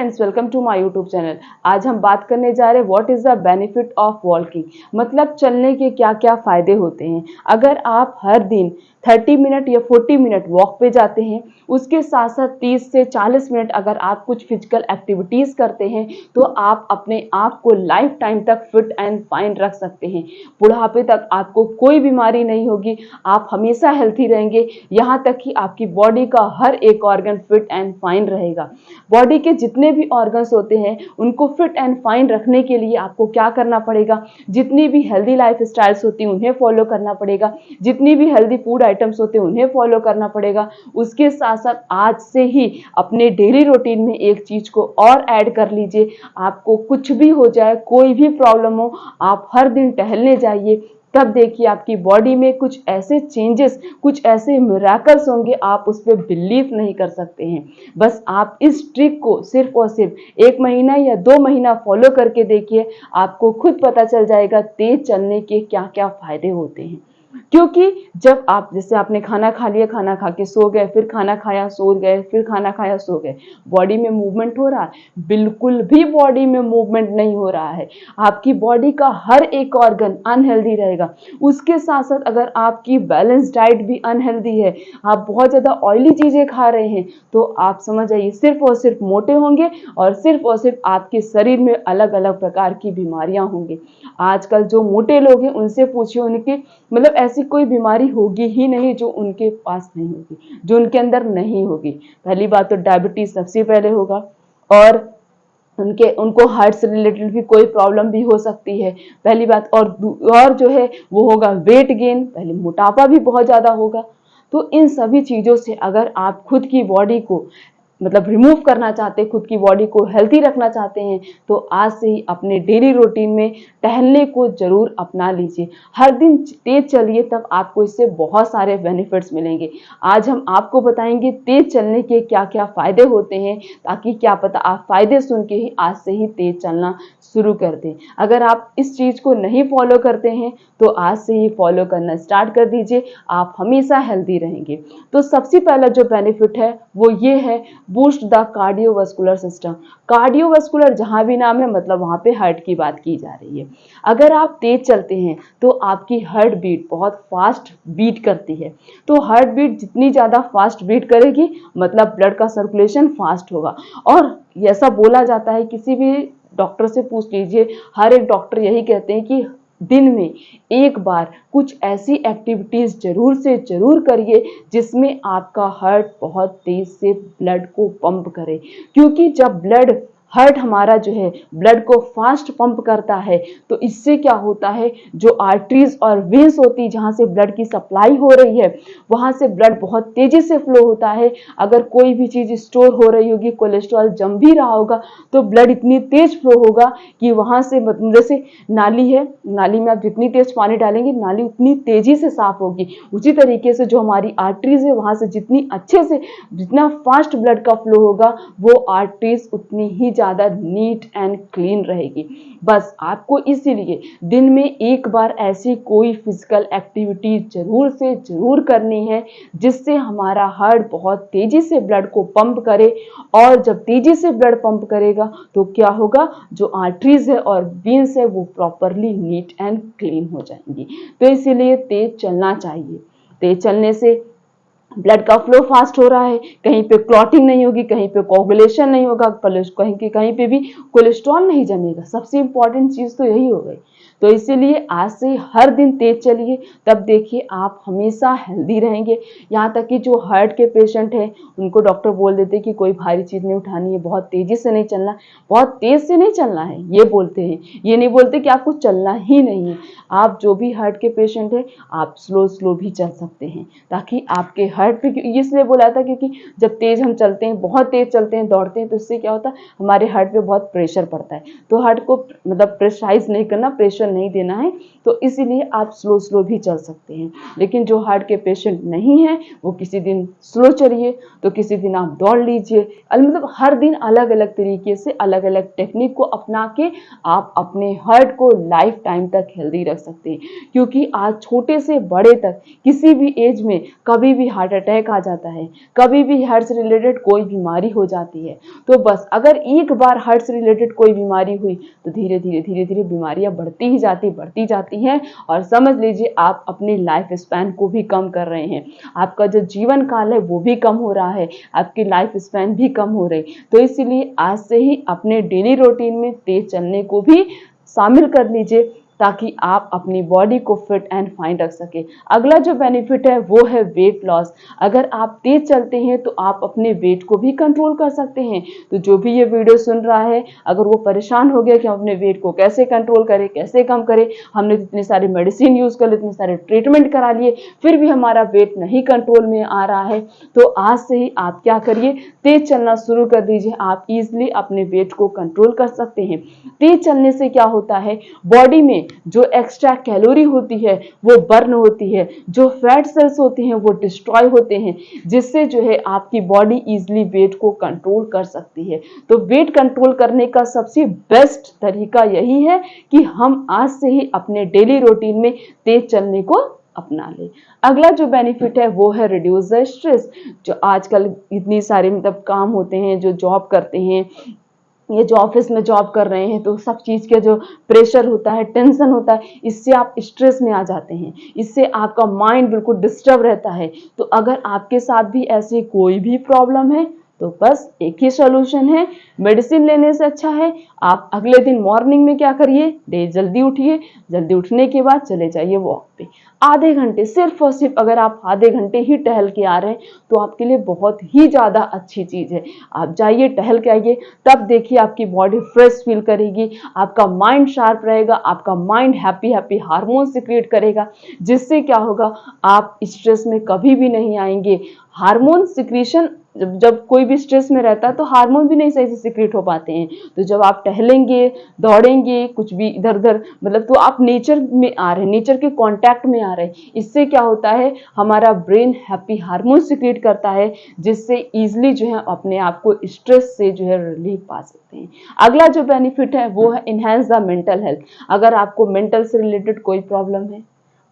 Friends, welcome to my YouTube channel. आज हम बात करने जा रहे हैं what is the benefit of walking. मतलब चलने के क्या क्या फायदे होते हैं। अगर आप हर दिन 30 मिनट या 40 मिनट वॉक पे जाते हैं, उसके साथ साथ 30 से 40 मिनट अगर आप कुछ फिजिकल एक्टिविटीज करते हैं, तो आप अपने आप को लाइफ टाइम तक फिट एंड फाइन रख सकते हैं। बुढ़ापे तक आपको कोई बीमारी नहीं होगी, आप हमेशा हेल्थी रहेंगे। यहाँ तक कि आपकी बॉडी का हर एक ऑर्गन फिट एंड फाइन रहेगा। बॉडी के जितने भी ऑर्गन्स होते हैं, उनको फिट एंड फाइन रखने के लिए आपको क्या करना पड़ेगा, जितनी भी हेल्दी लाइफ स्टाइल्स होती हैं उन्हें फॉलो करना पड़ेगा, जितनी भी हेल्दी फूड आइटम्स होते हैं उन्हें फॉलो करना पड़ेगा। उसके साथ साथ आज से ही अपने डेली रूटीन में एक चीज को और ऐड कर लीजिए। आपको कुछ भी हो जाए, कोई भी प्रॉब्लम हो, आप हर दिन टहलने जाइए। तब देखिए आपकी बॉडी में कुछ ऐसे चेंजेस, कुछ ऐसे मिरेकल्स होंगे, आप उस पर बिलीव नहीं कर सकते हैं। बस आप इस ट्रिक को सिर्फ और सिर्फ 1 महीना या 2 महीना फॉलो करके देखिए, आपको खुद पता चल जाएगा तेज चलने के क्या क्या फायदे होते हैं। क्योंकि जब आप, जैसे आपने खाना खा लिया, खाना खा के सो गए, फिर खाना खाया सो गए, फिर खाना खाया सो गए, बॉडी में मूवमेंट हो रहा है? बिल्कुल भी बॉडी में मूवमेंट नहीं हो रहा है। आपकी बॉडी का हर एक ऑर्गन अनहेल्दी रहेगा। उसके साथ साथ अगर आपकी बैलेंस डाइट भी अनहेल्दी है, आप बहुत ज़्यादा ऑयली चीज़ें खा रहे हैं, तो आप समझ जाइए सिर्फ और सिर्फ मोटे होंगे और सिर्फ आपके शरीर में अलग अलग प्रकार की बीमारियां होंगी। आजकल जो मोटे लोग हैं उनसे पूछिए, उनके मतलब ऐसी कोई बीमारी होगी ही नहीं जो उनके पास नहीं होगी, जो उनके अंदर नहीं होगी। पहली बात तो डायबिटीज सबसे पहले होगा, और उनको हार्ट से रिलेटेड भी कोई प्रॉब्लम भी हो सकती है, पहली बात। और जो है वो होगा वेट गेन, पहले मोटापा भी बहुत ज़्यादा होगा। तो इन सभी चीज़ों से अगर आप खुद की बॉडी को मतलब रिमूव करना चाहते हैं, खुद की बॉडी को हेल्थी रखना चाहते हैं, तो आज से ही अपने डेली रूटीन में टहलने को जरूर अपना लीजिए। हर दिन तेज चलिए, तब आपको इससे बहुत सारे बेनिफिट्स मिलेंगे। आज हम आपको बताएंगे तेज चलने के क्या क्या फायदे होते हैं, ताकि क्या पता आप फायदे सुन के ही आज से ही तेज चलना शुरू कर दें। अगर आप इस चीज को नहीं फॉलो करते हैं, तो आज से ही फॉलो करना स्टार्ट कर दीजिए, आप हमेशा हेल्दी रहेंगे। तो सबसे पहला जो बेनिफिट है वो ये है, boost the cardiovascular system. Cardiovascular जहां भी नाम है, मतलब वहां पे हार्ट की बात की जा रही है। अगर आप तेज चलते हैं तो आपकी हार्ट बीट बहुत फास्ट बीट करती है। तो हार्ट बीट जितनी ज्यादा फास्ट बीट करेगी, मतलब ब्लड का सर्कुलेशन फास्ट होगा। और ऐसा बोला जाता है, किसी भी डॉक्टर से पूछ लीजिए, हर एक डॉक्टर यही कहते हैं कि दिन में एक बार कुछ ऐसी एक्टिविटीज जरूर से जरूर करिए जिसमें आपका हार्ट बहुत तेज से ब्लड को पंप करे। क्योंकि जब हार्ट हमारा जो है ब्लड को फास्ट पंप करता है, तो इससे क्या होता है, जो आर्टरीज और वेन्स होती है जहां से ब्लड की सप्लाई हो रही है, वहां से ब्लड बहुत तेजी से फ्लो होता है। अगर कोई भी चीज स्टोर हो रही होगी, कोलेस्ट्रॉल जम भी रहा होगा, तो ब्लड इतनी तेज फ्लो होगा कि वहां से, जैसे नाली है, नाली में आप जितनी तेज पानी डालेंगे, नाली उतनी तेजी से साफ होगी। उसी तरीके से जो हमारी आर्टरीज है, वहां से जितनी अच्छे से, जितना फास्ट ब्लड का फ्लो होगा, वो आर्टरीज उतनी ही ज्यादा नीट एंड क्लीन रहेगी। बस आपको इसीलिए दिन में एक बार ऐसी कोई फिजिकल एक्टिविटी जरूर से जरूर करनी है, जिससे हमारा हार्ट बहुत तेजी से ब्लड को पंप करे। और जब तेजी से ब्लड पंप करेगा, तो क्या होगा, जो आर्टरीज है और वेन्स है वो प्रॉपरली नीट एंड क्लीन हो जाएंगी। तो इसीलिए तेज चलना चाहिए। तेज चलने से ब्लड का फ्लो फास्ट हो रहा है, कहीं पे क्लॉटिंग नहीं होगी, कहीं पे कोगुलेशन नहीं होगा, कहीं पे भी कोलेस्ट्रॉल नहीं जमेगा। सबसे इंपॉर्टेंट चीज तो यही हो गई। तो इसीलिए आज से हर दिन तेज चलिए, तब देखिए आप हमेशा हेल्दी रहेंगे। यहाँ तक कि जो हार्ट के पेशेंट हैं, उनको डॉक्टर बोल देते कि कोई भारी चीज नहीं उठानी है, बहुत तेजी से नहीं चलना, बहुत तेज से नहीं चलना है, ये बोलते हैं। ये नहीं बोलते कि आपको चलना ही नहीं है। आप जो भी हार्ट के पेशेंट हैं, आप स्लो स्लो भी चल सकते हैं, ताकि आपके हार्ट पे, इसलिए बोला था क्योंकि जब तेज हम चलते हैं, बहुत तेज चलते हैं, दौड़ते हैं, तो इससे क्या होता है, हमारे हार्ट पे बहुत प्रेशर पड़ता है। तो हार्ट को मतलब प्रेशराइज नहीं करना, प्रेशर नहीं देना है, तो इसीलिए आप स्लो स्लो भी चल सकते हैं। लेकिन जो हार्ट के पेशेंट नहीं है, वो किसी दिन स्लो चलिए, तो किसी दिन आप दौड़ लीजिए। मतलब हर दिन अलग अलग तरीके से, अलग अलग टेक्निक को अपना के आप अपने हार्ट को लाइफ टाइम तक हेल्दी रख सकते हैं। क्योंकि आज छोटे से बड़े तक किसी भी एज में कभी भी हार्ट अटैक आ जाता है, कभी भी हार्ट से रिलेटेड कोई बीमारी हो जाती है, तो बस अगर एक बार हार्ट से रिलेटेड कोई बीमारी हुई तो धीरे धीरे बीमारियां बढ़ती जाती हैं और समझ लीजिए आप अपनी लाइफ स्पैन को भी कम कर रहे हैं। आपका जो जीवन काल है वो भी कम हो रहा है, आपकी लाइफ स्पैन भी कम हो रही। तो इसीलिए आज से ही अपने डेली रूटीन में तेज चलने को भी शामिल कर लीजिए ताकि आप अपनी बॉडी को फिट एंड फाइन रख सके। अगला जो बेनिफिट है वो है वेट लॉस। अगर आप तेज चलते हैं तो आप अपने वेट को भी कंट्रोल कर सकते हैं। तो जो भी ये वीडियो सुन रहा है, अगर वो परेशान हो गया कि हम अपने वेट को कैसे कंट्रोल करें, कैसे कम करें, हमने इतनी सारी मेडिसिन यूज कर ली, इतने सारे ट्रीटमेंट करा लिए, फिर भी हमारा वेट नहीं कंट्रोल में आ रहा है, तो आज से ही आप क्या करिए, तेज चलना शुरू कर दीजिए। आप इजिली अपने वेट को कंट्रोल कर सकते हैं। तेज चलने से क्या होता है, बॉडी में जो एक्स्ट्रा कैलोरी होती है वो बर्न होती है, जो फैट सेल्स होते हैं वो डिस्ट्रॉय होते हैं, जिससे जो है आपकी बॉडी इजीली वेट को कंट्रोल कर सकती है। तो वेट कंट्रोल करने का सबसे बेस्ट तरीका यही है कि हम आज से ही अपने डेली रूटीन में तेज चलने को अपना ले। अगला जो बेनिफिट है वो है रिड्यूस द स्ट्रेस। जो आजकल इतनी सारे मतलब काम होते हैं, जो जॉब करते हैं, ये जो ऑफिस में जॉब कर रहे हैं, तो सब चीज के जो प्रेशर होता है, टेंशन होता है, इससे आप स्ट्रेस में आ जाते हैं, इससे आपका माइंड बिल्कुल डिस्टर्ब रहता है। तो अगर आपके साथ भी ऐसी कोई भी प्रॉब्लम है तो बस एक ही सॉल्यूशन है, मेडिसिन लेने से अच्छा है आप अगले दिन मॉर्निंग में क्या करिए, जल्दी उठिए, जल्दी उठने के बाद चले जाइए वॉक पे। आधे घंटे, सिर्फ और सिर्फ अगर आप आधे घंटे ही टहल के आ रहे हैं तो आपके लिए बहुत ही ज्यादा अच्छी चीज है। आप जाइए, टहल के आइए, तब देखिए आपकी बॉडी फ्रेश फील करेगी, आपका माइंड शार्प रहेगा, आपका mind happy happy hormone secrete करेगा, जिससे क्या होगा, आप स्ट्रेस में कभी भी नहीं आएंगे। हार्मोन सिक्रीशन, जब कोई भी स्ट्रेस में रहता है तो हार्मोन भी नहीं सही से सिक्रेट हो पाते हैं। तो जब आप टहलेंगे, दौड़ेंगे, कुछ भी इधर उधर मतलब, तो आप नेचर में आ रहे हैं, नेचर के कांटेक्ट में आ रहे हैं। इससे क्या होता है, हमारा ब्रेन हैप्पी हार्मोन सिक्रेट करता है, जिससे इजिली जो है अपने आप को स्ट्रेस से जो है रिलीफ पा सकते हैं। अगला जो बेनिफिट है वो है इनहेंस द मेंटल हेल्थ। अगर आपको मेंटल से रिलेटेड कोई प्रॉब्लम है,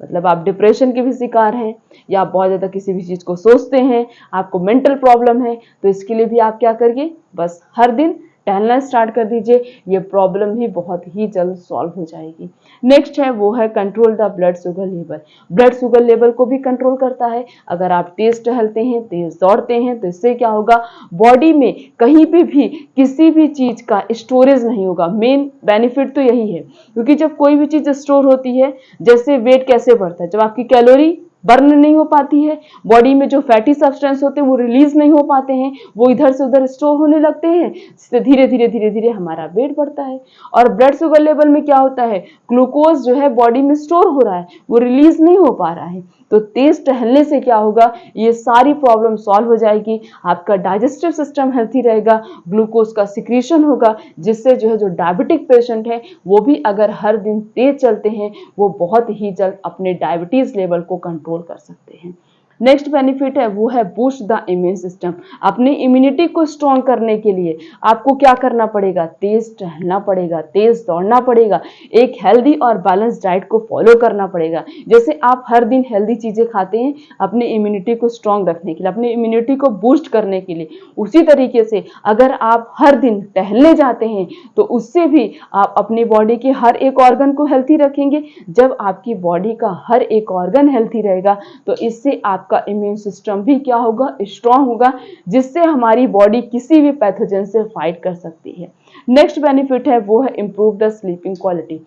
मतलब आप डिप्रेशन के भी शिकार हैं या आप बहुत ज़्यादा किसी भी चीज़ को सोचते हैं, आपको मेंटल प्रॉब्लम है, तो इसके लिए भी आप क्या करिए, बस हर दिन टहलना स्टार्ट कर दीजिए, ये प्रॉब्लम भी बहुत ही जल्द सॉल्व हो जाएगी। नेक्स्ट है वो है control the blood sugar level. Blood sugar level को भी कंट्रोल करता है। अगर आप तेज टहलते हैं, तेज दौड़ते हैं, तो इससे क्या होगा, बॉडी में कहीं पे भी किसी भी चीज का स्टोरेज नहीं होगा। मेन बेनिफिट तो यही है, क्योंकि जब कोई भी चीज स्टोर होती है, जैसे वेट कैसे बढ़ता है, जब आपकी कैलोरी बर्न नहीं हो पाती है, बॉडी में जो फैटी सब्सटेंस होते हैं वो रिलीज नहीं हो पाते हैं, वो इधर से उधर स्टोर होने लगते हैं, जिससे धीरे धीरे हमारा वेट बढ़ता है। और ब्लड शुगर लेवल में क्या होता है, ग्लूकोज जो है बॉडी में स्टोर हो रहा है, वो रिलीज नहीं हो पा रहा है। तो तेज टहलने से क्या होगा, ये सारी प्रॉब्लम सॉल्व हो जाएगी, आपका डाइजेस्टिव सिस्टम हेल्थी रहेगा, ग्लूकोज का सिक्रीशन होगा, जिससे जो है जो डायबिटिक पेशेंट है वो भी अगर हर दिन तेज चलते हैं, वो बहुत ही जल्द अपने डायबिटीज लेवल को कंट्रोल कर सकते हैं। नेक्स्ट बेनिफिट है वो है बूस्ट द इम्यून सिस्टम। अपनी इम्यूनिटी को स्ट्रॉन्ग करने के लिए आपको क्या करना पड़ेगा, तेज टहलना पड़ेगा, तेज दौड़ना पड़ेगा, एक हेल्दी और बैलेंस डाइट को फॉलो करना पड़ेगा। जैसे आप हर दिन हेल्दी चीजें खाते हैं अपनी इम्यूनिटी को स्ट्रॉन्ग रखने के लिए, अपनी इम्यूनिटी को बूस्ट करने के लिए, उसी तरीके से अगर आप हर दिन टहलने जाते हैं तो उससे भी आप अपनी बॉडी के हर एक ऑर्गन को हेल्थी रखेंगे। जब आपकी बॉडी का हर एक ऑर्गन हेल्थी रहेगा तो इससे आपका इम्यून सिस्टम भी क्या होगा, स्ट्रांग होगा, जिससे हमारी बॉडी किसी भी पैथोजन से फाइट कर सकती है। नेक्स्ट बेनिफिट है वो है इंप्रूव द स्लीपिंग क्वालिटी।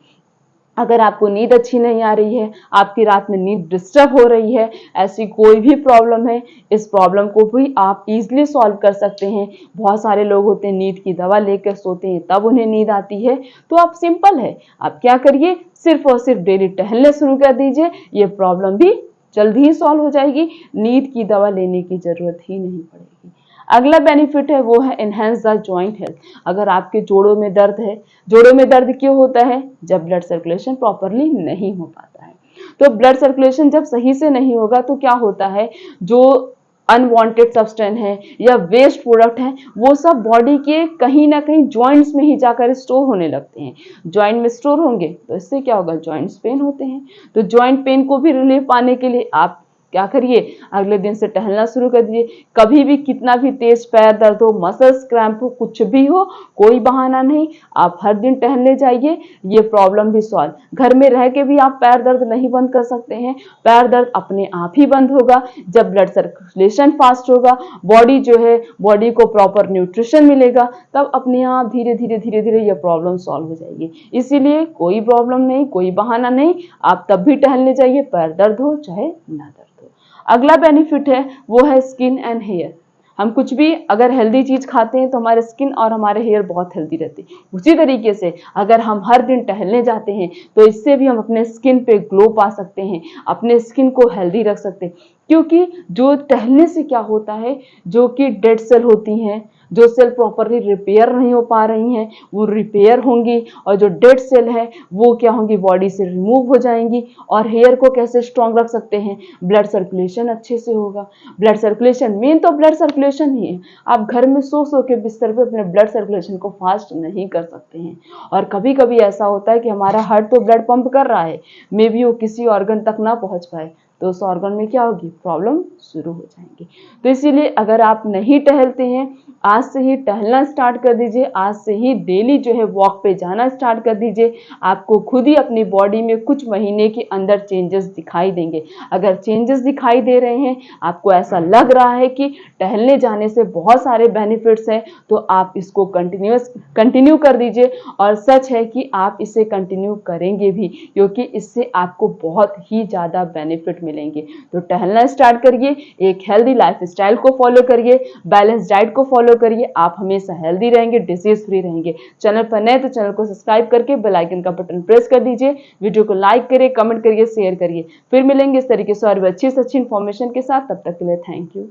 अगर आपको नींद अच्छी नहीं आ रही है, आपकी रात में नींद डिस्टर्ब हो रही है, ऐसी कोई भी प्रॉब्लम है, इस प्रॉब्लम को भी आप इजीली सॉल्व कर सकते हैं। बहुत सारे लोग होते हैं नींद की दवा लेकर सोते हैं तब उन्हें नींद आती है, तो आप सिंपल है, आप क्या करिए, सिर्फ और सिर्फ डेली टहलने शुरू कर दीजिए, ये प्रॉब्लम भी जल्दी ही सॉल्व हो जाएगी, नींद की दवा लेने की जरूरत ही नहीं पड़ेगी। अगला बेनिफिट है वो है एनहेंस द जॉइंट हेल्थ। अगर आपके जोड़ों में दर्द है, जोड़ों में दर्द क्यों होता है, जब ब्लड सर्कुलेशन प्रॉपरली नहीं हो पाता है। तो ब्लड सर्कुलेशन जब सही से नहीं होगा तो क्या होता है, जो अनवांटेड सब्सटेंस है या वेस्ट प्रोडक्ट है, वो सब बॉडी के कहीं ना कहीं जॉइंट्स में ही जाकर स्टोर होने लगते हैं। जॉइंट में स्टोर होंगे तो इससे क्या होगा, जॉइंट्स पेन होते हैं। तो जॉइंट पेन को भी रिलीफ पाने के लिए आप क्या करिए, अगले दिन से टहलना शुरू कर दीजिए। कभी भी कितना भी तेज पैर दर्द हो, मसल्स क्रैम्प हो, कुछ भी हो, कोई बहाना नहीं, आप हर दिन टहलने जाइए, ये प्रॉब्लम भी सॉल्व। घर में रह के भी आप पैर दर्द नहीं बंद कर सकते हैं, पैर दर्द अपने आप ही बंद होगा जब ब्लड सर्कुलेशन फास्ट होगा, बॉडी जो है, बॉडी को प्रॉपर न्यूट्रिशन मिलेगा, तब अपने आप धीरे धीरे धीरे धीरे ये प्रॉब्लम सॉल्व हो जाएगी। इसीलिए कोई प्रॉब्लम नहीं, कोई बहाना नहीं, आप तब भी टहलने जाइए, पैर दर्द हो चाहे ना दर्द हो। अगला बेनिफिट है वो है स्किन एंड हेयर। हम कुछ भी अगर हेल्दी चीज खाते हैं तो हमारे स्किन और हमारे हेयर बहुत हेल्दी रहते हैं। उसी तरीके से अगर हम हर दिन टहलने जाते हैं तो इससे भी हम अपने स्किन पे ग्लो पा सकते हैं, अपने स्किन को हेल्दी रख सकते हैं। क्योंकि जो टहलने से क्या होता है, जो कि डेड सेल होती हैं, जो सेल प्रॉपरली रिपेयर नहीं हो पा रही हैं, वो रिपेयर होंगी, और जो डेड सेल है वो क्या होंगी, बॉडी से रिमूव हो जाएंगी। और हेयर को कैसे स्ट्रांग रख सकते हैं, ब्लड सर्कुलेशन अच्छे से होगा। ब्लड सर्कुलेशन, मेन तो ब्लड सर्कुलेशन ही है। आप घर में सो के बिस्तर पे अपने ब्लड सर्कुलेशन को फास्ट नहीं कर सकते हैं। और कभी कभी ऐसा होता है कि हमारा हार्ट तो ब्लड पंप कर रहा है, मे बी वो किसी ऑर्गन तक ना पहुंच पाए, तो उस ऑर्गन में क्या होगी, प्रॉब्लम शुरू हो जाएंगी। तो इसीलिए अगर आप नहीं टहलते हैं, आज से ही टहलना स्टार्ट कर दीजिए, आज से ही डेली जो है वॉक पे जाना स्टार्ट कर दीजिए। आपको खुद ही अपनी बॉडी में कुछ महीने के अंदर चेंजेस दिखाई देंगे। अगर चेंजेस दिखाई दे रहे हैं, आपको ऐसा लग रहा है कि टहलने जाने से बहुत सारे बेनिफिट्स हैं, तो आप इसको कंटिन्यू कर दीजिए। और सच है कि आप इसे कंटिन्यू करेंगे भी, क्योंकि इससे आपको बहुत ही ज़्यादा बेनिफिट मिलेंगे। तो टहलना स्टार्ट करिए, एक हेल्दी लाइफस्टाइल को फॉलो करिए, बैलेंस डाइट को फॉलो करिए, आप हमेशा हेल्दी रहेंगे, डिजीज फ्री रहेंगे। चैनल पर नए तो चैनल को सब्सक्राइब करके बेल आइकन का बटन प्रेस कर दीजिए, वीडियो को लाइक करिए, कमेंट करिए, शेयर करिए। फिर मिलेंगे इस तरीके से और भी अच्छी से अच्छी इन्फॉर्मेशन के साथ। तब तक के लिए थैंक यू।